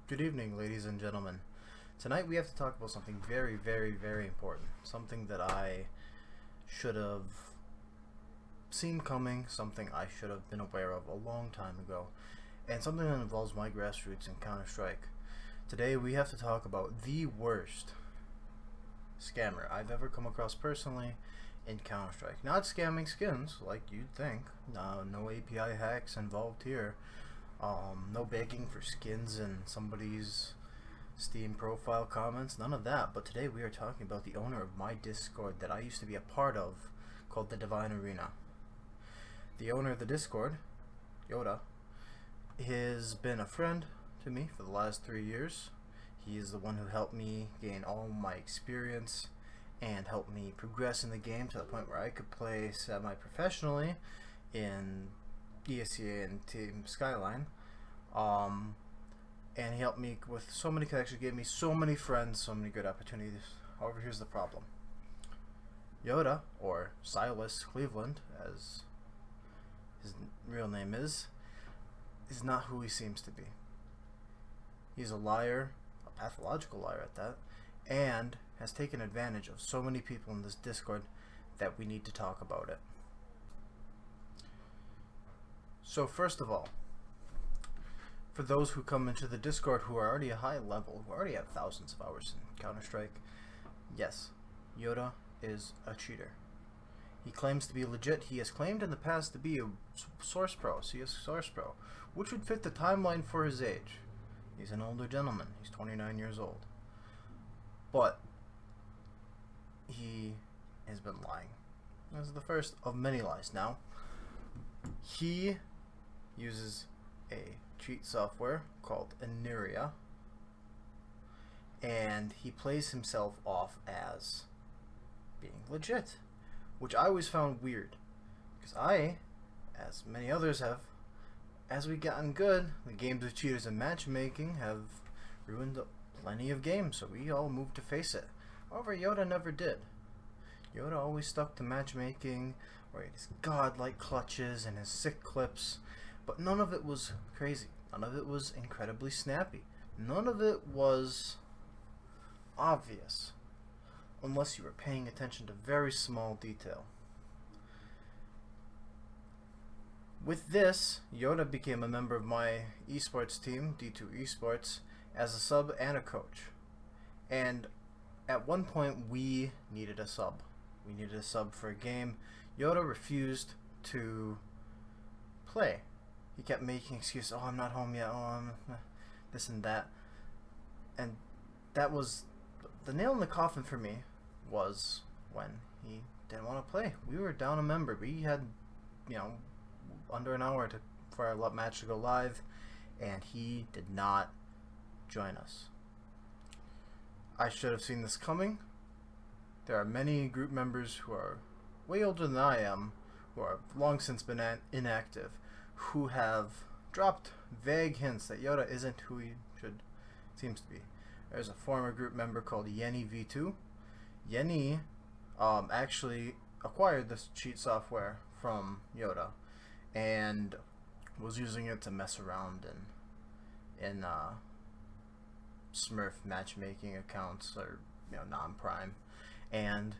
Good evening, ladies and gentlemen. Tonight we have to talk about something very, very, very important. Something that I should have seen coming, something I should have been aware of a long time ago, and something that involves my grassroots in Counter-Strike. Today we have to talk about the worst scammer I've ever come across personally in Counter-Strike. Not scamming skins, like you'd think. No API hacks involved here. No begging for skins in somebody's Steam profile comments, none of that. But today we are talking about the owner of my Discord that I used to be a part of, called the Divine Arena. The owner of the Discord, Yoda, has been a friend to me for the last 3 years. He is the one who helped me gain all my experience and helped me progress in the game to the point where I could play semi-professionally in ESCA and Team Skyline. And he helped me with so many connections, gave me so many friends, so many good opportunities. However, here's the problem. Yoda, or Silas Cleveland, as his real name is not who he seems to be. He's a liar, a pathological liar at that, and has taken advantage of so many people in this Discord that we need to talk about it. So first of all, for those who come into the Discord who are already a high level, who already have thousands of hours in Counter-Strike, yes, Yoda is a cheater. He claims to be legit. He has claimed in the past to be a Source Pro, CS Source Pro, which would fit the timeline for his age. He's an older gentleman. He's 29 years old. But he has been lying. This is the first of many lies. Now, he uses a cheat software called Ineria, and he plays himself off as being legit, which I always found weird, because I, as many others have, as we've gotten good, the games of cheaters and matchmaking have ruined plenty of games, so we all moved to face it. However, Yoda never did. Yoda always stuck to matchmaking, or his godlike clutches and his sick clips, but none of it was crazy. None of it was incredibly snappy. None of it was obvious, unless you were paying attention to very small detail. With this, Yoda became a member of my esports team, D2 Esports, as a sub and a coach. And at one point, we needed a sub. We needed a sub for a game. Yoda refused to play. He kept making excuses. Oh, I'm not home yet. Oh, I'm this and that. And that was the nail in the coffin for me, was when he didn't want to play. We were down a member. We had, under an hour for our match to go live, and he did not join us. I should have seen this coming. There are many group members who are way older than I am, who are long since been inactive, who have dropped vague hints that Yoda isn't who he seems to be. There's a former group member called Yenny V2. Yenny actually acquired this cheat software from Yoda and was using it to mess around in Smurf matchmaking accounts, or non-prime, and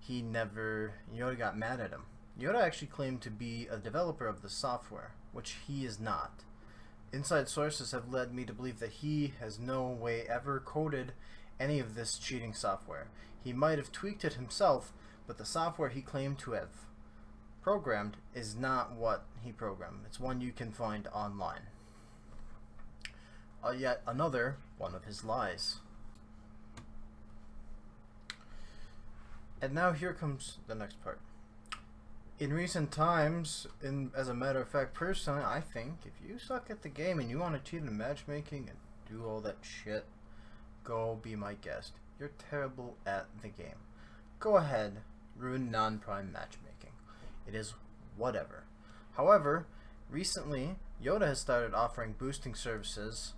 Yoda got mad at him. Yoda actually claimed to be a developer of the software, which he is not. Inside sources have led me to believe that he has no way ever coded any of this cheating software. He might have tweaked it himself, but the software he claimed to have programmed is not what he programmed. It's one you can find online. Yet another one of his lies. And now here comes the next part. In recent times, as a matter of fact, personally, I think if you suck at the game and you want to cheat in matchmaking and do all that shit, go be my guest. You're terrible at the game. Go ahead, ruin non-prime matchmaking. It is whatever. However, recently, Yoda has started offering boosting services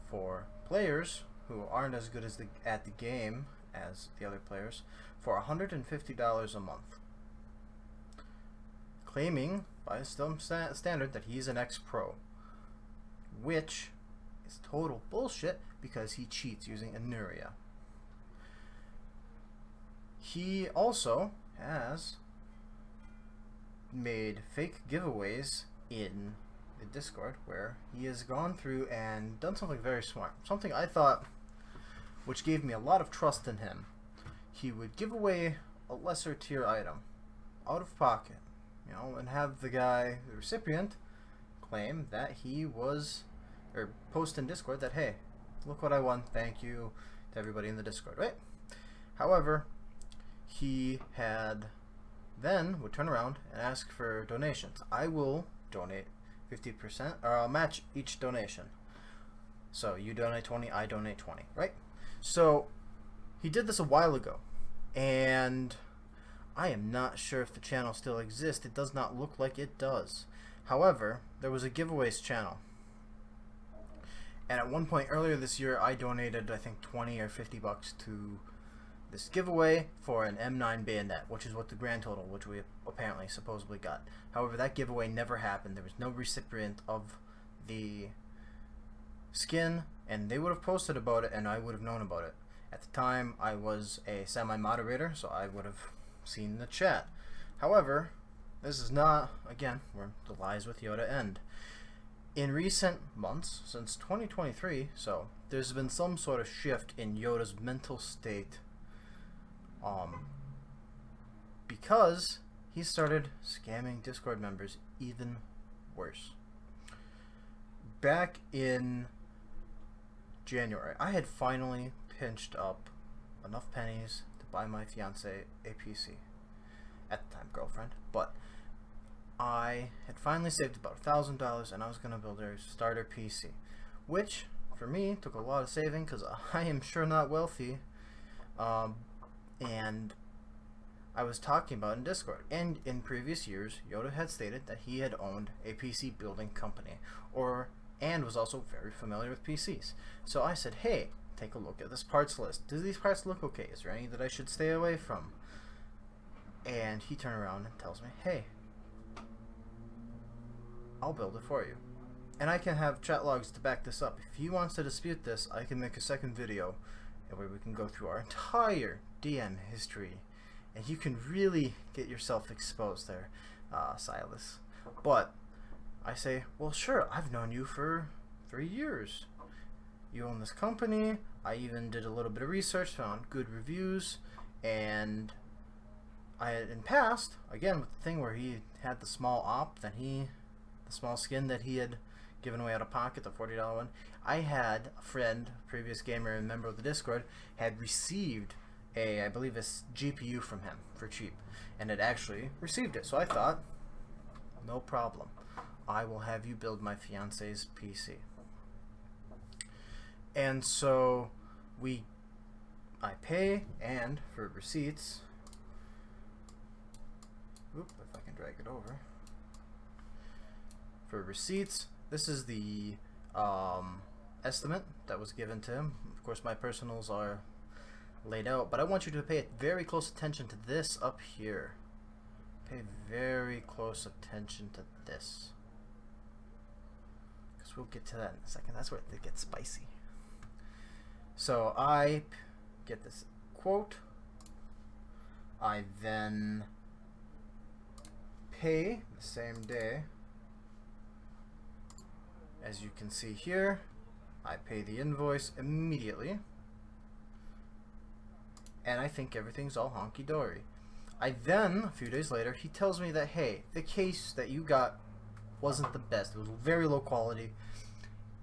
for players who aren't as good at the game as the other players for $150 a month, claiming by some standard that he's an ex-pro, which is total bullshit because he cheats using Anuria. He also has made fake giveaways in the Discord where he has gone through and done something very smart. Something I thought which gave me a lot of trust in him. He would give away a lesser tier item out of pocket, you know, and have the guy, the recipient, claim that he was, or post in Discord that, hey, look what I won, thank you to everybody in the Discord, right? However, he had then would turn around and ask for donations. I will donate 50%, or I'll match each donation. So you donate 20, I donate 20, right? So he did this a while ago, and I am not sure if the channel still exists. It does not look like it does. However, there was a giveaways channel, and at one point earlier this year I donated I think 20 or 50 bucks to this giveaway for an M9 bayonet, which is what the grand total, which we apparently supposedly got. However, that giveaway never happened. There was no recipient of the skin, and they would have posted about it and I would have known about it. At the time, I was a semi-moderator, so I would have seen the chat. However, this is not, again, where the lies with Yoda end. In recent months, since 2023, so there's been some sort of shift in Yoda's mental state, because he started scamming Discord members even worse. Back in January, I had finally pinched up enough pennies to buy my fiance a PC. At the time, girlfriend. But I had finally saved about $1,000 and I was going to build a starter PC, which for me took a lot of saving because I am sure not wealthy. And I was talking about in Discord, and in previous years Yoda had stated that he had owned a PC building company, and was also very familiar with PCs. So I said, hey, take a look at this parts list. Do these parts look okay? Is there any that I should stay away from? And he turned around and tells me, hey, I'll build it for you. And I can have chat logs to back this up. If he wants to dispute this, I can make a second video where we can go through our entire DM history, and you can really get yourself exposed there, Silas. But I say, well, sure, I've known you for 3 years. You own this company. I even did a little bit of research, found good reviews, and I had in past, again with the thing where he had the small the small skin that he had given away out of pocket, the $40 one. I had a friend, previous gamer and member of the Discord, had received I believe a GPU from him for cheap, and had actually received it. So I thought, no problem, I will have you build my fiance's PC. And so I pay, and for receipts, if I can drag it over, for receipts, this is the estimate that was given to him. Of course, my personals are laid out, but I want you to pay very close attention to this up here. Pay very close attention to this, because we'll get to that in a second. That's where it gets spicy. So I get this quote. I then pay the same day. As you can see here, I pay the invoice immediately, and I think everything's all honky-dory. I then, a few days later, he tells me that, hey, the case that you got wasn't the best. It was very low quality.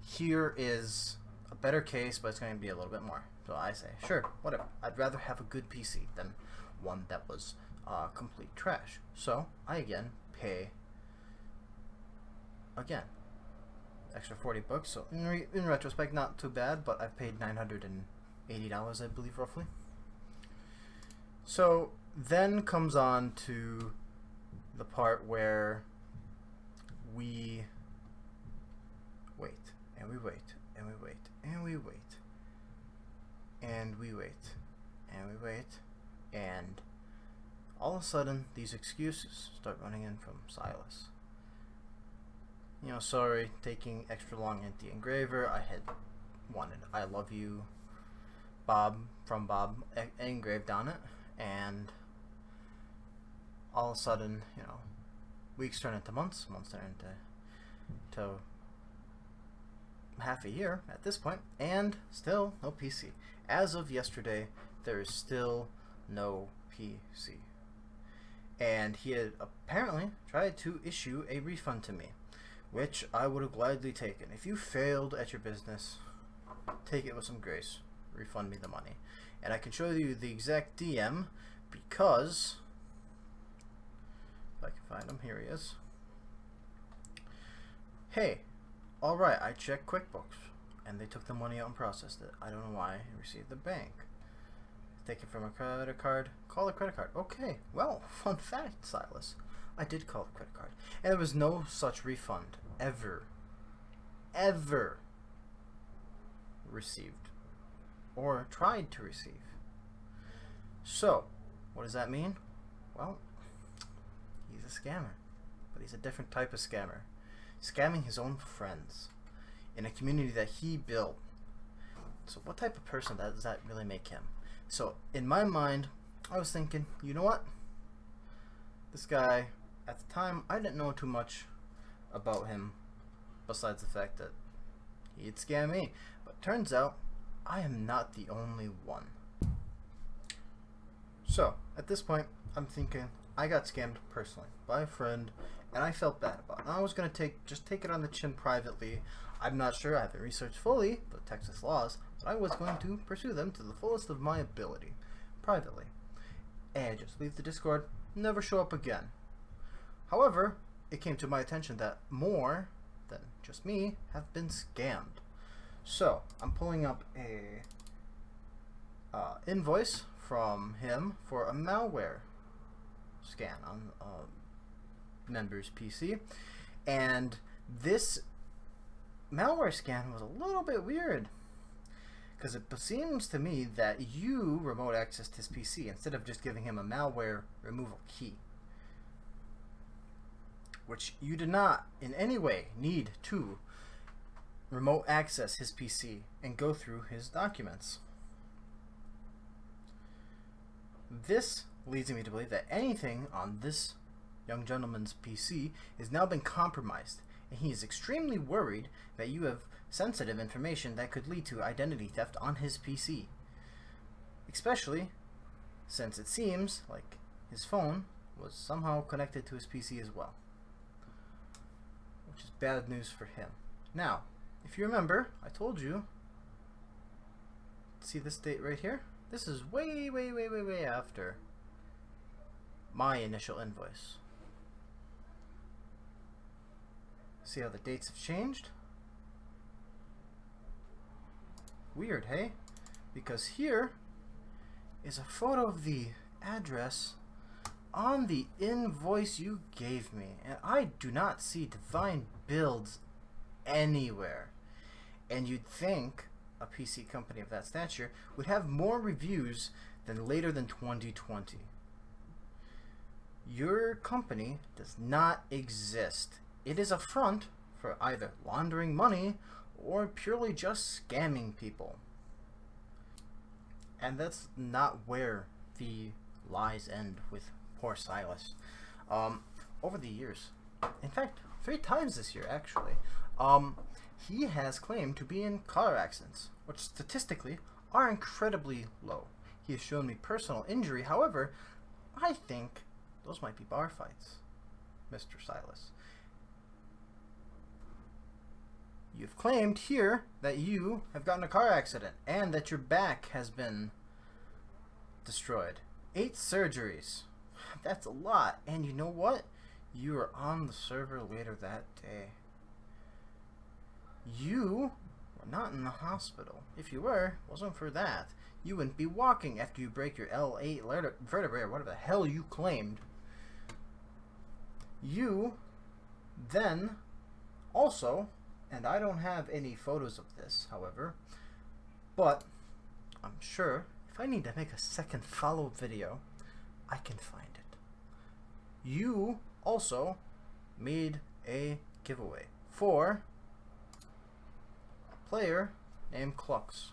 Here is a better case, but it's going to be a little bit more. So I say, sure, whatever. I'd rather have a good PC than one that was complete trash. So I again pay extra 40 bucks. So in retrospect, not too bad, but I've paid $980, I believe, roughly. So then comes on to the part where we wait, and we wait, and we wait, and we wait, and we wait, and we wait, and all of a sudden these excuses start running in from Silas. you know, sorry, taking extra long at the engraver. I had wanted I love you, Bob, from Bob engraved on it, and all of a sudden, you know, weeks turn into months, months turn into half a year at this point, and still no PC. As of yesterday, there is still no PC. And he had apparently tried to issue a refund to me, which I would have gladly taken. If you failed at your business, take it with some grace. Refund me the money. And I can show you the exact DM because, if I can find him, here he is. Hey, alright, I checked QuickBooks, and they took the money out and processed it. I don't know why I received the bank. Take it from a credit card. Call a credit card. Okay, well, fun fact, Silas. I did call the credit card. And there was no such refund ever received or tried to receive. So, what does that mean? Well, he's a scammer. But he's a different type of scammer. Scamming his own friends in a community that he built. So what type of person does that really make him? So in my mind, I was thinking, you know what? This guy, at the time, I didn't know too much about him besides the fact that he'd scam me. But turns out, I am not the only one. So at this point, I'm thinking, I got scammed personally by a friend, and I felt bad about it. And I was going to just take it on the chin privately. I'm not sure, I haven't researched fully the Texas laws, but I was going to pursue them to the fullest of my ability, privately. And just leave the Discord, never show up again. However, it came to my attention that more than just me have been scammed. So, I'm pulling up a invoice from him for a malware scan on a member's PC, and this malware scan was a little bit weird because it seems to me that you remote accessed his PC instead of just giving him a malware removal key, which you did not in any way need to remote access his PC and go through his documents. This leads me to believe that anything on this young gentleman's PC has now been compromised, and he is extremely worried that you have sensitive information that could lead to identity theft on his PC. Especially since it seems like his phone was somehow connected to his PC as well, which is bad news for him. Now, if you remember, I told you, see this date right here? This is way after my initial invoice. See how the dates have changed? Weird, hey? Because here is a photo of the address on the invoice you gave me, and I do not see Divine Builds anywhere. And you'd think a PC company of that stature would have more reviews than later than 2020. Your company does not exist. It is a front for either laundering money or purely just scamming people. And that's not where the lies end with poor Silas. Over the years, in fact, 3 times this year actually, he has claimed to be in car accidents, which statistically are incredibly low. He has shown me personal injury, however, I think those might be bar fights, Mr. Silas. You've claimed here that you have gotten a car accident and that your back has been destroyed. 8 surgeries. That's a lot. And you know what? You were on the server later that day. You were not in the hospital. If you were, it wasn't for that. You wouldn't be walking after you break your L8 vertebrae or whatever the hell you claimed. You then also, and I don't have any photos of this, however, but I'm sure if I need to make a second follow-up video, I can find it. You also made a giveaway for a player named Clux.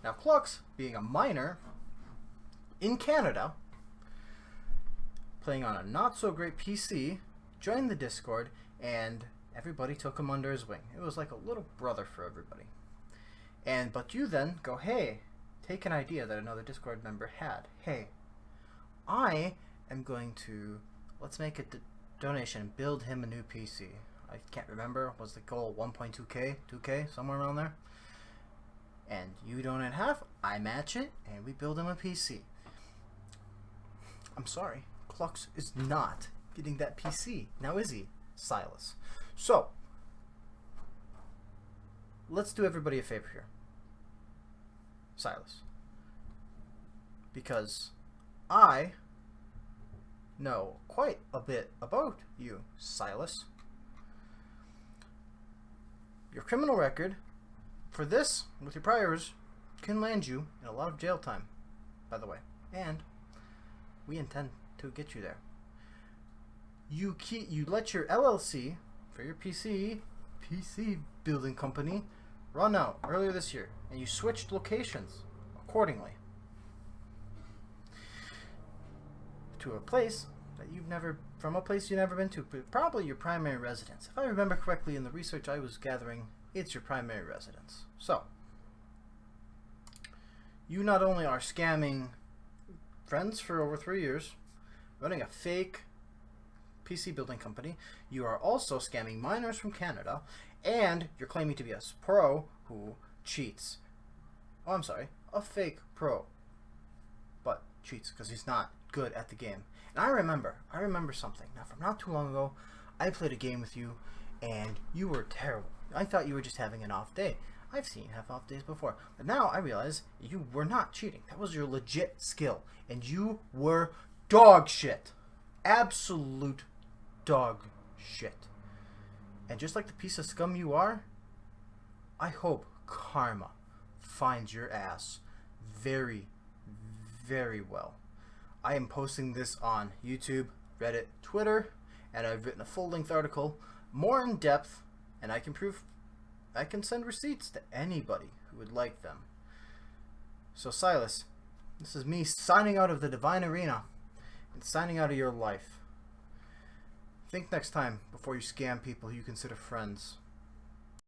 Now, Clux, being a minor in Canada, playing on a not-so-great PC, joined the Discord, and everybody took him under his wing. It was like a little brother for everybody. But you then go, hey, take an idea that another Discord member had. Hey, I am going to, let's make a donation, build him a new PC. I can't remember, was the goal 1.2K, 2K, somewhere around there? And you donate half, I match it, and we build him a PC. I'm sorry, Clux is not getting that PC. Now is he, Silas? So, let's do everybody a favor here. Silas. Because I know quite a bit about you, Silas. Your criminal record for this, with your priors, can land you in a lot of jail time, by the way. And we intend to get you there. You let your LLC for your PC building company run out earlier this year, and you switched locations accordingly to a place that you've never been to, but probably your primary residence. If I remember correctly in the research I was gathering, it's your primary residence. So, you not only are scamming friends for over 3 years, running a fake PC building company, you are also scamming minors from Canada, and you're claiming to be a pro who cheats. Oh, I'm sorry, a fake pro, but cheats because he's not good at the game. And I remember something. Now, from not too long ago, I played a game with you, and you were terrible. I thought you were just having an off day. I've seen you have off days before. But now I realize you were not cheating. That was your legit skill. And you were dog shit. Absolute dog shit. And just like the piece of scum you are, I hope karma finds your ass very, very well. I am posting this on YouTube, Reddit, Twitter, and I've written a full-length article, more in depth, and I can send receipts to anybody who would like them. So Silas, this is me signing out of the Divine Arena and signing out of your life. Think next time before you scam people who you consider friends.